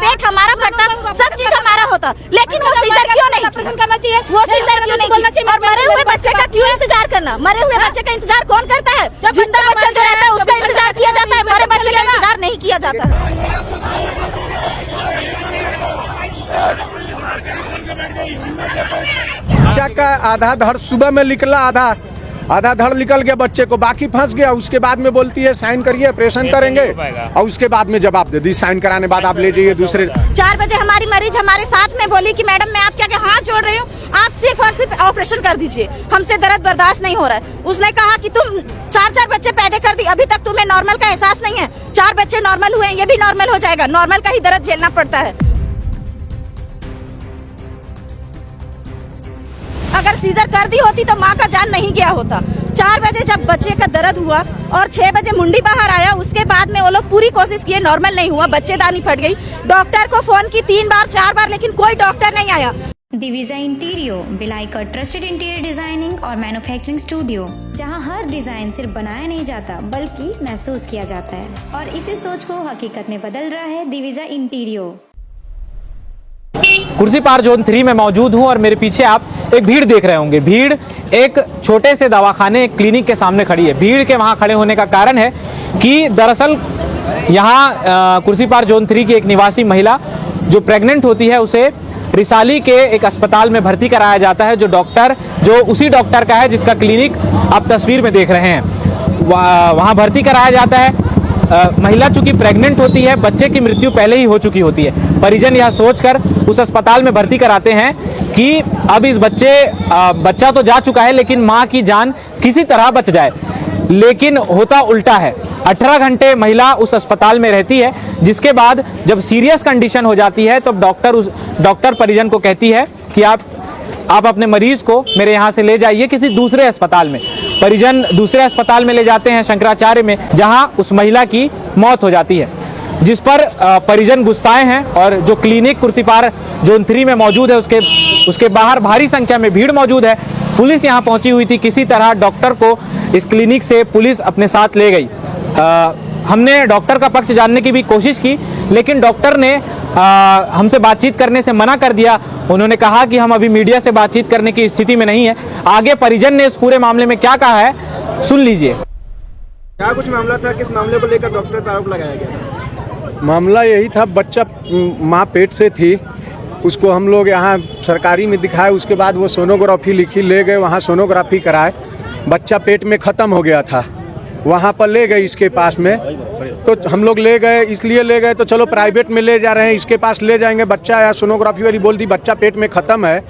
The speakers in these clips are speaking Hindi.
पेट हमारा फटता, सब चीज हमारा होता, लेकिन वो सीजर क्यों नहीं करना चाहिए? वो सीजर क्यों नहीं? और मरे हुए बच्चे का क्यों इंतजार करना? मरे हुए बच्चे का इंतजार कौन करता है? जिंदा बच्चा जो रहता है उसका इंतजार किया जाता है, मरे बच्चे का इंतजार नहीं किया जाता। बच्चा का आधा धड़ सुबह में निकला, आधा धड़ निकल गया बच्चे को, बाकी फंस गया। उसके बाद में बोलती है साइन करिए, ऑपरेशन करेंगे, और उसके बाद में जवाब दे दी, साइन कराने बाद आप ले जाइए दूसरे। 4 बजे हमारी मरीज हमारे साथ में बोली कि मैडम मैं आपके आगे हाथ जोड़ रही हूँ, आप सिर्फ और सिर्फ ऑपरेशन कर दीजिए, हमसे दर्द बर्दाश्त नहीं हो रहा है। उसने कहा कि तुम 4 बच्चे पैदा कर दी, अभी तक तुम्हें नॉर्मल का एहसास नहीं है। 4 बच्चे नॉर्मल हुए, ये भी नॉर्मल हो जाएगा, नॉर्मल का ही दर्द झेलना पड़ता है। अगर सीजर कर दी होती तो माँ का जान नहीं गया होता। 4 बजे जब बच्चे का दर्द हुआ और 6 बजे मुंडी बाहर आया, उसके बाद में वो लोग पूरी कोशिश किए, नॉर्मल नहीं हुआ, बच्चेदानी फट गई। डॉक्टर को फोन की 3 बार 4 बार, लेकिन कोई डॉक्टर नहीं आया। दिविजा इंटीरियो भिलाई का ट्रस्टेड इंटीरियर डिजाइनिंग और मैन्युफैक्चरिंग स्टूडियो, जहां हर डिजाइन सिर्फ बनाया नहीं जाता बल्कि महसूस किया जाता है, और इसी सोच को हकीकत में बदल रहा है दिविजा इंटीरियो। कुर्सी पार जोन 3 में मौजूद हूं और मेरे पीछे आप एक भीड़ देख रहे होंगे। भीड़ एक छोटे से दवाखाने, एक क्लिनिक के सामने खड़ी है। भीड़ के वहां खड़े होने का कारण है कि दरअसल यहां कुर्सी पार जोन 3 की एक निवासी महिला जो प्रेग्नेंट होती है, उसे रिसाली के एक अस्पताल में भर्ती कराया जाता है, जो उसी डॉक्टर का है जिसका क्लिनिक आप तस्वीर में देख रहे हैं। वहाँ भर्ती कराया जाता है। महिला चूंकि प्रेग्नेंट होती है, बच्चे की मृत्यु पहले ही हो चुकी होती है। परिजन यह सोचकर उस अस्पताल में भर्ती कराते हैं कि अब इस बच्चा तो जा चुका है, लेकिन माँ की जान किसी तरह बच जाए। लेकिन होता उल्टा है। 18 घंटे महिला उस अस्पताल में रहती है, जिसके बाद जब सीरियस कंडीशन हो जाती है तो डॉक्टर परिजन को कहती है कि आप अपने मरीज को मेरे यहाँ से ले जाइए किसी दूसरे अस्पताल में। परिजन दूसरे अस्पताल में ले जाते हैं, शंकराचार्य में, जहां उस महिला की मौत हो जाती है, जिस पर परिजन गुस्साए हैं। और जो क्लिनिक कुर्सी पार जोन 3 में मौजूद है, उसके बाहर भारी संख्या में भीड़ मौजूद है। पुलिस यहाँ पहुंची हुई थी, किसी तरह डॉक्टर को इस क्लिनिक से पुलिस अपने साथ ले गई। हमने डॉक्टर का पक्ष जानने की भी कोशिश की, लेकिन डॉक्टर ने हमसे बातचीत करने से मना कर दिया। उन्होंने कहा कि हम अभी मीडिया से बातचीत करने की स्थिति में नहीं है। आगे परिजन ने इस पूरे मामले में क्या कहा है, सुन लीजिए। क्या कुछ मामला था, किस मामले को लेकर डॉक्टर पर आरोप लगाया गया? मामला यही था, बच्चा माँ पेट से थी, उसको हम लोग यहाँ सरकारी में दिखाए, उसके बाद वो सोनोग्राफी लिखी, ले गए वहाँ सोनोग्राफी कराए, बच्चा पेट में ख़त्म हो गया था। वहाँ पर ले गए इसके पास में, तो हम लोग ले गए, इसलिए ले गए तो चलो प्राइवेट में ले जा रहे हैं, इसके पास ले जाएंगे, बच्चा या सोनोग्राफी वाली बोल दी बच्चा पेट में ख़त्म है,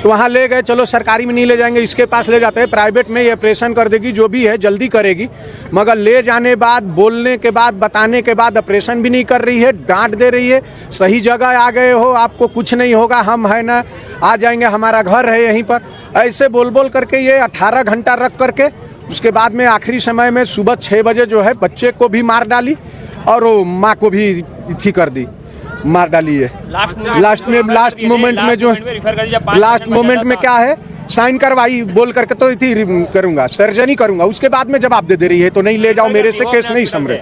तो वहाँ ले गए, चलो सरकारी में नहीं ले जाएंगे, इसके पास ले जाते हैं, प्राइवेट में ये ऑपरेशन कर देगी, जो भी है जल्दी करेगी। मगर ले जाने बाद, बोलने के बाद, बताने के बाद ऑपरेशन भी नहीं कर रही है, डांट दे रही है, सही जगह आ गए हो, आपको कुछ नहीं होगा, हम है ना, आ जाएंगे, हमारा घर है यहीं पर, ऐसे बोल करके ये 18 घंटा रख करके, उसके बाद में आखिरी समय में सुबह 6 बजे जो है बच्चे को भी मार डाली और वो माँ को भी थी कर दी, मार डाली है। लास्ट मोमेंट में जो लास्ट मोमेंट में क्या है, साइन करवाई बोल करके तो थी करूँगा, सर्जरी करूँगा, उसके बाद में जवाब दे रही है तो नहीं ले जाओ, मेरे से केस नहीं समरे,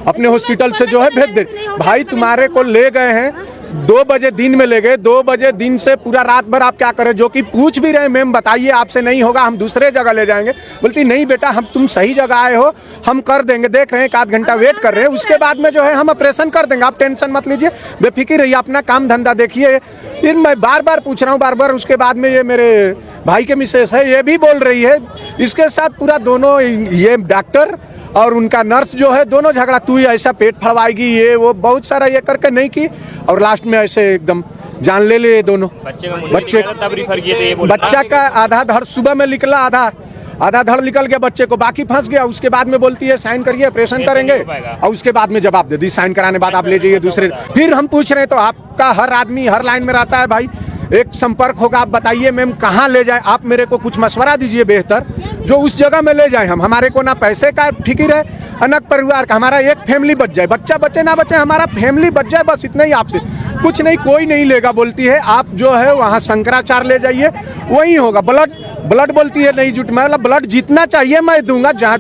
अपने हॉस्पिटल से जो है भेज दे। भाई तुम्हारे को ले गए हैं 2 बजे दिन में ले गए, 2 बजे दिन से पूरा रात भर आप क्या करें, जो कि पूछ भी रहे मैम बताइए आपसे नहीं होगा, हम दूसरे जगह ले जाएंगे। बोलती नहीं बेटा, हम तुम सही जगह आए हो, हम कर देंगे, देख रहे हैं 1 आध घंटा वेट कर रहे हैं, उसके बाद में जो है हम ऑपरेशन कर देंगे, आप टेंशन मत लीजिए, बेफिक्र रहिए, अपना काम धंधा देखिए। फिर मैं बार पूछ रहा हूँ, बार उसके बाद में ये मेरे भाई के मिसेस है, ये भी बोल रही है, इसके साथ पूरा दोनों, ये डॉक्टर और उनका नर्स जो है, दोनों झगड़ा, तू ऐसा पेट फड़वाएगी, ये वो बहुत सारा ये करके नहीं की, और लास्ट में ऐसे एकदम जान ले दोनों। बच्चा का आधा धड़ सुबह में निकला, आधा धड़ निकल गया बच्चे को, बाकी फंस गया। उसके बाद में बोलती है साइन करिए, ऑपरेशन करेंगे, और उसके बाद में जवाब दे दी, साइन कराने बाद आप ले जाइए दूसरे। फिर हम पूछ रहे हैं तो आपका हर आदमी हर लाइन में रहता है भाई, एक संपर्क होगा, आप बताइए मैम कहाँ ले जाए, आप मेरे को कुछ मशवरा दीजिए बेहतर, जो उस जगह में ले जाए हम, हमारे को ना पैसे का फिक्र है, अनक परिवार का, हमारा एक फैमिली बच जाए, बच्चा बचे ना बचे, हमारा फैमिली बच जाए, बस इतना ही आपसे, कुछ नहीं, कोई नहीं लेगा। बोलती है आप जो है वहाँ शंकराचार्य ले जाइए, वही होगा। ब्लड बोलती है नहीं जुट, मतलब ब्लड जितना चाहिए मैं दूंगा, जहाँ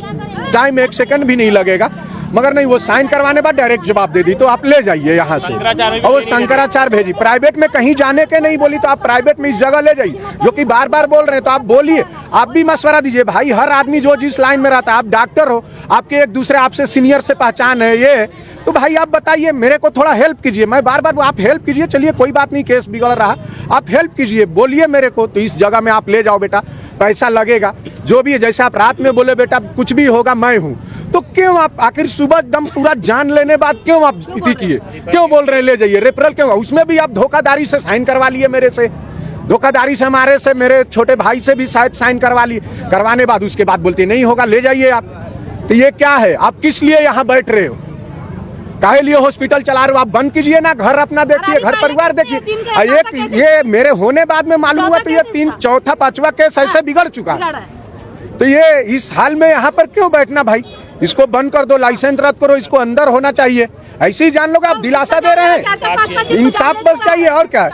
टाइम 1 सेकंड भी नहीं लगेगा, मगर नहीं, वो साइन करवाने बाद डायरेक्ट जवाब दे दी तो आप ले जाइए यहाँ से। और वो शंकराचार्य भेजी, प्राइवेट में कहीं जाने के नहीं बोली तो आप प्राइवेट में इस जगह ले जाइए, जो कि बार बार बोल रहे हैं। तो आप बोलिए, आप भी मशवरा दीजिए भाई। हर आदमी जो जिस लाइन में रहता है, आप डॉक्टर हो, आपके एक दूसरे आपसे सीनियर से पहचान है ये, तो भाई आप बताइए, मेरे को थोड़ा हेल्प कीजिए। मैं बार बार आप हेल्प कीजिए, चलिए कोई बात नहीं, केस बिगड़ रहा, आप हेल्प कीजिए, बोलिए मेरे को। तो इस जगह में आप ले जाओ बेटा, पैसा लगेगा जो भी है। जैसे आप रात में बोले बेटा कुछ भी होगा मैं हूँ, तो क्यों आप आखिर सुबह एकदम पूरा जान लेने बाद क्यों आप इतनी किए, क्यों बोल रहे ले जाइए? रेफरल क्यों? उसमें भी आप धोखाधड़ी से साइन करवा लिए मेरे से, धोखाधड़ी से हमारे से, मेरे छोटे भाई से भी शायद साइन करवा लिए। करवाने बाद उसके बाद बोलते नहीं होगा, ले जाइए आप। तो ये क्या है? आप किस लिए यहाँ बैठ रहे हो? काहे लिए हॉस्पिटल चला रहे हो? आप बंद कीजिए ना, घर अपना देखिए, घर परिवार देखिए। एक ये मेरे होने बाद में मालूम हुआ तो ये 3, 4, 5वां केस ऐसे बिगड़ चुका है। तो ये इस हाल में यहाँ पर क्यों बैठना भाई? इसको बंद कर दो, लाइसेंस रद्द करो, इसको अंदर होना चाहिए। ऐसे ही जान लोगे, आप दिलासा दे रहे हैं, इंसाफ बस चाहिए और क्या।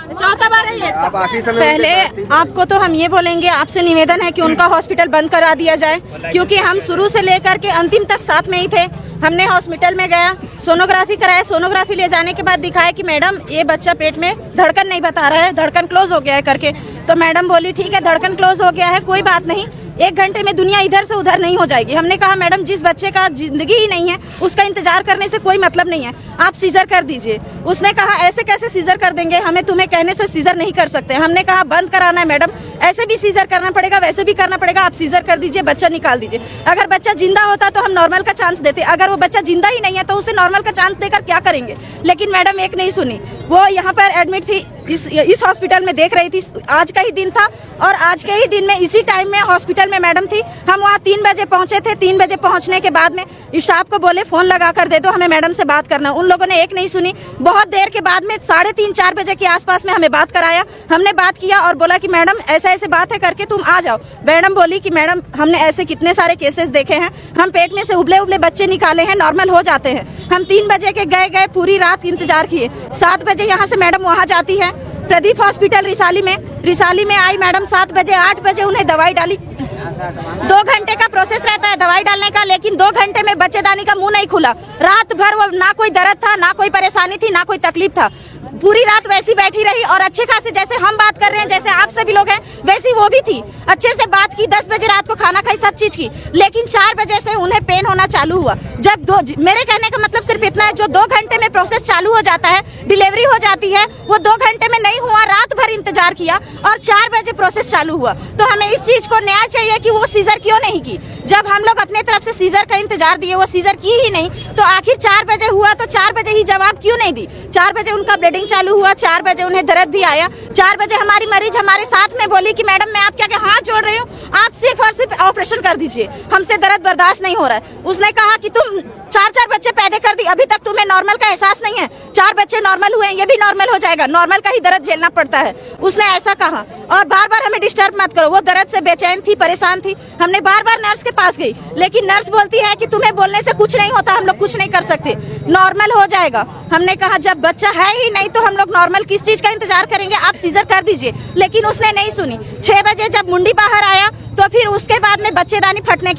पहले आपको तो हम ये बोलेंगे, आपसे निवेदन है कि उनका हॉस्पिटल बंद करा दिया जाए, क्योंकि हम शुरू से लेकर के अंतिम तक साथ में ही थे। हमने हॉस्पिटल में गया, सोनोग्राफी कराया, सोनोग्राफी ले जाने के बाद दिखाया कि मैडम ये बच्चा पेट में धड़कन नहीं बता रहा है, धड़कन क्लोज हो गया है करके। तो मैडम बोली ठीक है, धड़कन क्लोज हो गया है, कोई बात नहीं, 1 घंटे में दुनिया इधर से उधर नहीं हो जाएगी। हमने कहा मैडम जिस बच्चे का जिंदगी ही नहीं है उसका इंतजार करने से कोई मतलब नहीं है, आप सीजर कर दीजिए। उसने कहा ऐसे कैसे सीजर कर देंगे, हमें तुम्हें कहने से सीजर नहीं कर सकते। हमने कहा बंद कराना है मैडम, ऐसे भी सीजर करना पड़ेगा, वैसे भी करना पड़ेगा, आप सीजर कर दीजिए, बच्चा निकाल दीजिए। अगर बच्चा जिंदा होता तो हम नॉर्मल का चांस देते, अगर वो बच्चा जिंदा ही नहीं है तो उसे नॉर्मल का चांस देकर क्या करेंगे। लेकिन मैडम एक नहीं सुनी, वो यहाँ पर एडमिट थी, इस हॉस्पिटल में देख रही थी। आज का ही दिन था और आज के ही दिन में इसी टाइम में हॉस्पिटल में मैडम थी। हम वहाँ 3 बजे पहुंचे थे। 3 बजे पहुंचने के बाद में स्टाफ को बोले फोन लगा कर दे दो, हमें मैडम से बात करना। उन लोगों ने एक नहीं सुनी। बहुत देर के बाद में 3:30, 4 बजे के आसपास में हमें बात कराया। हमने बात किया और बोला कि मैडम ऐसा ऐसे बात है करके तुम आ जाओ। मैडम बोली कि मैडम हमने ऐसे कितने सारे केसेस देखे हैं, हम पेट में से उबले उबले बच्चे निकाले हैं, नॉर्मल हो जाते हैं। हम 3 बजे के गए, पूरी रात इंतजार किए। 7 बजे यहाँ से मैडम वहाँ जाती है प्रदीप हॉस्पिटल रिसाली में आई मैडम 7 बजे। 8 बजे उन्हें दवाई डाली। 2 घंटे का प्रोसेस रहता है दवाई डालने का, लेकिन 2 घंटे में बच्चेदानी का मुंह नहीं खुला। रात भर वो ना कोई दर्द था, ना कोई परेशानी थी, ना कोई तकलीफ था। पूरी रात वैसी बैठी रही और अच्छे खासे जैसे हम बात कर रहे हैं, जैसे आप सभी लोग हैं, वैसी वो भी थी। अच्छे से बात की, 10 बजे रात को खाना खाई, सब चीज की। लेकिन 4 बजे से उन्हें पेन होना चालू हुआ। जब मेरे कहने का मतलब सिर्फ इतना है, जो 2 घंटे में प्रोसेस चालू हो जाता है, डिलीवरी हो जाती है, वो 2 घंटे में नहीं हुआ। रात भर इंतजार किया और 4 बजे प्रोसेस चालू हुआ। तो हमें इस चीज को न्याय चाहिए कि वो सीजर क्यों नहीं की। जब हम लोग अपने तरफ से सीजर का इंतजार दिए, वो सीजर की ही नहीं, तो आखिर 4 बजे हुआ तो 4 बजे ही जवाब क्यों नहीं दी। 4 बजे उनका ब्लीडिंग चालू हुआ, 4 बजे उन्हें दर्द भी आया। 4 बजे हमारी मरीज हमारे साथ में बोली कि मैडम मैं आपके आगे हाथ जोड़ रही हूँ, आप सिर्फ और सिर्फ ऑपरेशन कर दीजिए, हमसे दर्द बर्दाश्त नहीं हो रहा है। उसने कहा कि तुम 4 बच्चे पैदा कर दी, अभी तक तुम्हें नॉर्मल का एहसास नहीं है। 4 बच्चे नॉर्मल हुए, ये भी नॉर्मल हो जाएगा, नॉर्मल का ही दर्द झेलना पड़ता है। उसने ऐसा कहा और बार बार हमें डिस्टर्ब मत करो। वो दर्द से बेचैन थी, परेशान थी। हमने बार बार नर्स के पास गई, लेकिन नर्स बोलती है कि तुम्हें बोलने से कुछ नहीं होता, हम लोग कुछ नहीं कर सकते, नॉर्मल हो जाएगा। हमने कहा जब बच्चा है ही नहीं तो हम लोग नॉर्मल किस चीज का इंतजार करेंगे, आप सीजर कर दीजिए। लेकिन उसने नहीं सुनी। 6 बजे जब मुंडी बाहर आया तो फिर उसके बाद में बच्चेदानी फटने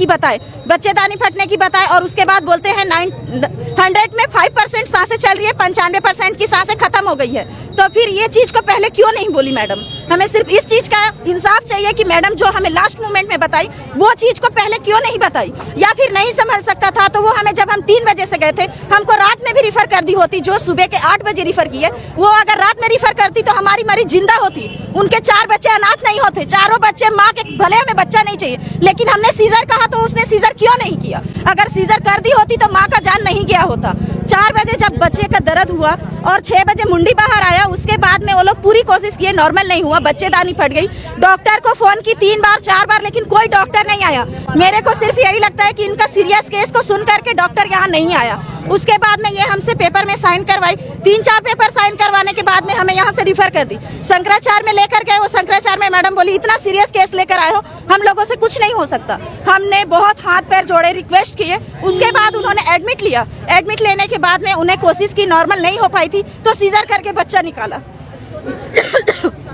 की बताए और उसके बाद बोलते हैं 100 में 5% सांसें चल रही है, 95% की सांसें खत्म हो गई है। तो फिर ये चीज को पहले क्यों नहीं बोली मैडम? हमें सिर्फ इस चीज का इंसाफ चाहिए कि मैडम जो हमें लास्ट मोमेंट में बताई, वो चीज को पहले क्यों नहीं बताई। या फिर नहीं संभल सकता था तो वो हमें, जब हम 3 बजे से गए थे, हमको रात में भी रिफर कर दी होती। जो सुबह के 8 बजे रिफर की है, वो अगर रात में रिफर करती तो हमारी मरीज जिंदा होती। उनके 4 बच्चे अनाथ नहीं होते, चारों बच्चे माँ के, भले हमें बच्चा नहीं चाहिए, लेकिन हमने सीजर कहा तो उसने सीजर क्यों नहीं किया। अगर सीजर कर दी होती तो माँ का जान नहीं गया होता। 4 बजे जब बच्चे का दर्द हुआ और 6 बजे मुंडी बाहर आया, उसके बाद में वो लोग पूरी कोशिश किए, नॉर्मल नहीं हुआ, बच्चेदानी फट गई। डॉक्टर को फोन की 3 बार 4 बार, लेकिन कोई डॉक्टर नहीं आया। मेरे को सिर्फ यही लगता है कि इनका सीरियस केस को सुन करके डॉक्टर यहाँ नहीं आया। उसके बाद में ये हमसे पेपर में साइन करवाई। 3-4 पेपर साइन करवाने के बाद में हमें यहाँ से रिफर कर दी। शंकराचार्य में लेकर गए, वो शंकराचार्य में मैडम बोली इतना सीरियस केस लेकर आए हो, हम लोगों से कुछ नहीं हो सकता। हमने बहुत हाथ पैर जोड़े, रिक्वेस्ट किए। उसके बाद उन्होंने एडमिट लिया। एडमिट लेने के बाद में उन्हें कोशिश की, नॉर्मल नहीं हो पाई थी तो सीजर करके बच्चा निकाला।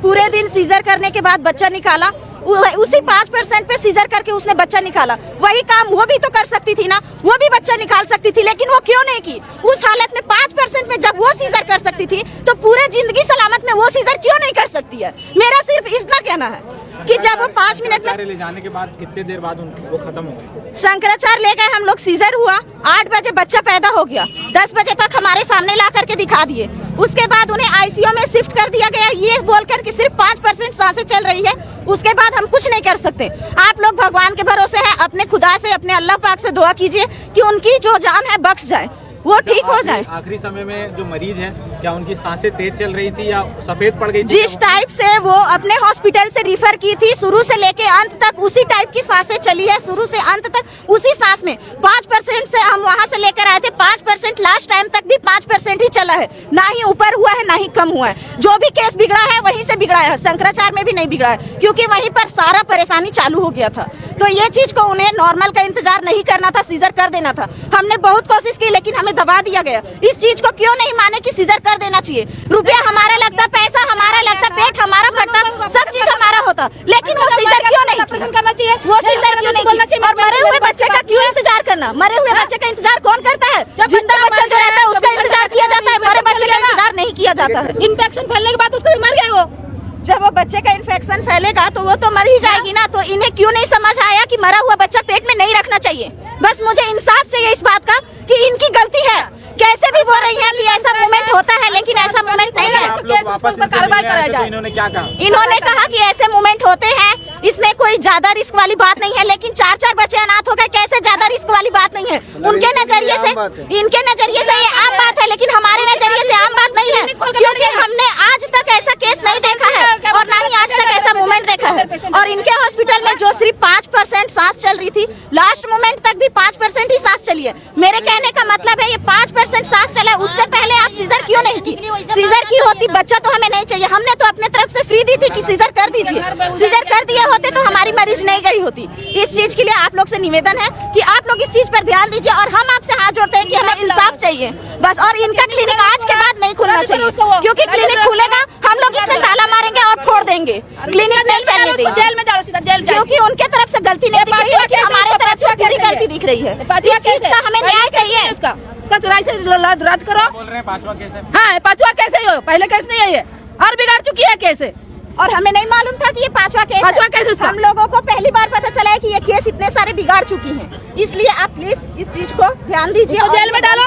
पूरे दिन सीजर करने के बाद बच्चा निकाला उसी 5% पे सीजर करके उसने बच्चा निकाला। वही काम वो भी तो कर सकती थी ना, वो भी बच्चा निकाल सकती थी, लेकिन वो क्यों नहीं की? उस हालत में 5% में जब वो सीजर कर सकती थी तो पूरे जिंदगी सलामत में वो सीजर क्यों नहीं कर सकती है? मेरा सिर्फ इतना कहना है कि जब वो 5 मिनट में ले जाने के बाद कितने देर बाद वो खत्म हो गई? शंकराचार्य ले गए हम लोग, सीजर हुआ, 8 बजे बच्चा पैदा हो गया, 10 बजे तक हमारे सामने ला करके दिखा दिए। उसके बाद उन्हें आईसीयू में शिफ्ट कर दिया गया, ये बोलकर कि सिर्फ 5% सांसें चल रही है, उसके बाद हम कुछ नहीं कर सकते। आप लोग भगवान के भरोसे हैं, अपने खुदा से, अपने अल्लाह पाक से दुआ कीजिए कि उनकी जो जान है बख्श जाए, वो ठीक हो जाए। आखिरी समय में जो मरीज हैं, क्या उनकी सांसें तेज चल रही थी या सफेद पड़ गई थी? जिस टाइप से वो अपने हॉस्पिटल से रिफर की थी, शुरू से लेके अंत तक उसी टाइप की सांसें चली है, शुरू से अंत तक उसी सांस में। 5% से हम वहां से लेकर आए थे, 5% लास्ट टाइम तक भी 5% ही चला है, ना ही ऊपर हुआ है ना ही कम हुआ है। जो भी केस बिगड़ा है वहीं से बिगड़ा है, शंकराचार्य में भी नहीं बिगड़ा है, क्योंकि वहीं पर सारा परेशानी चालू हो गया था। तो ये चीज को उन्हें नॉर्मल का इंतजार नहीं करना था, सीजर कर देना था। हमने बहुत कोशिश की लेकिन हमें दबा दिया गया। इस चीज को क्यों नहीं माने कि सीजर कर देना चाहिए? रुपया हमारा लगता, पैसा हमारा लगता, पेट हमारा फटता, सब चीज हमारा होता, लेकिन वो सीजर क्यों नहीं करना चाहिए? वो सीजर क्यों नहीं? और मरे हुए बच्चे का क्यों इंतजार करना? मरे हुए बच्चे का इंतजार कौन करता है? जिंदा बच्चा जो रहता है उसका इंतजार किया जाता है, मरे बच्चे का इंतजार नहीं किया जाता है। इन्फेक्शन फैलने के बाद उसको मर गए वो। जब वो बच्चे का इन्फेक्शन फैलेगा तो वो तो मर ही जाएगी ना। तो इन्हें क्यों नहीं समझ आया कि मरा हुआ बच्चा पेट में नहीं रखना चाहिए? बस मुझे इंसाफ चाहिए इस बात का कि इनकी गलती है। कैसे भी बोल रही हैं कि ऐसा मूवमेंट होता है, लेकिन ऐसा मूवमेंट नहीं है। कार्रवाई कराया जाए। इन्होंने क्या कहा? इन्होंने कहा कि ऐसे मूवमेंट होते हैं, इसमें कोई ज्यादा रिस्क वाली बात नहीं है, लेकिन 4-4 बच्चे अनाथ हो गए, कैसे ज्यादा रिस्क वाली बात नहीं है? उनके नजरिए से, इनके नजरिए से ये आम बात है, लेकिन हमारे नजरिए से आम बात नहीं है, क्योंकि हमने आज तक ऐसा केस नहीं देखा है और ना ही आज तक ऐसा मूवमेंट देखा है। और इनके हॉस्पिटल में जो सिर्फ 5% सांस चल रही थी, लास्ट मोमेंट तक भी 5% ही सांस चली है। मेरे कहने का मतलब है ये 5% सांस चला, उससे पहले आप सीजर क्यों नहीं की? सीजर की होती बच्चा तो हमें नहीं चाहिए। हमने तो अपने तरफ से फ्री दी थी कि सीजर कर दीजिए, सीजर कर दिए होते तो हमारी मरीज नहीं गई होती। इस चीज के लिए आप लोग से निवेदन है कि आप लोग इस चीज पर ध्यान दीजिए और हम आपसे हाथ जोड़ते हैं कि हमें इंसाफ चाहिए बस। और इनका क्लिनिक आज के बाद नहीं खुलना चाहिए, क्योंकि क्लिनिक खुलेगा हम लोग इसमें ताला मारेंगे और फोड़ देंगे, क्लिनिक नहीं चलने देंगे। जेल में डालो, सीधा जेल, क्योंकि उनके तरफ से गलती नहीं दिख रही है, हमारे तरफ से पूरी गलती दिख रही है। इस चीज का हमें न्याय चाहिए। उसका चुराई से रद्द करो। बोल रहे हैं 5वां केस है। हाँ 5वां केस है, पहले केस नहीं है ये, और बिगाड़ चुकी है केस। और हमें नहीं मालूम था कि ये 5वां केस है। 5वां केस उसका। हम लोगों को पहली बार पता चला है कि ये केस इतने सारे बिगाड़ चुकी हैं। इसलिए आप प्लीज इस चीज को ध्यान दीजिए और जेल में डालो,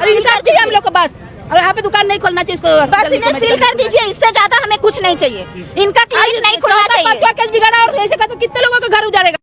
इंसाफ चाहिए हम लोग को बस। और यहाँ पे दुकान नहीं खोलना चाहिए इसको, बस इन्हें सील कर दीजिए, इससे ज्यादा हमें कुछ नहीं चाहिए। इनका क्लिनिक नहीं खुलना चाहिए। 5वां केस बिगाड़ा और ऐसे का तो कितने लोगों का घर उजाड़ेगा।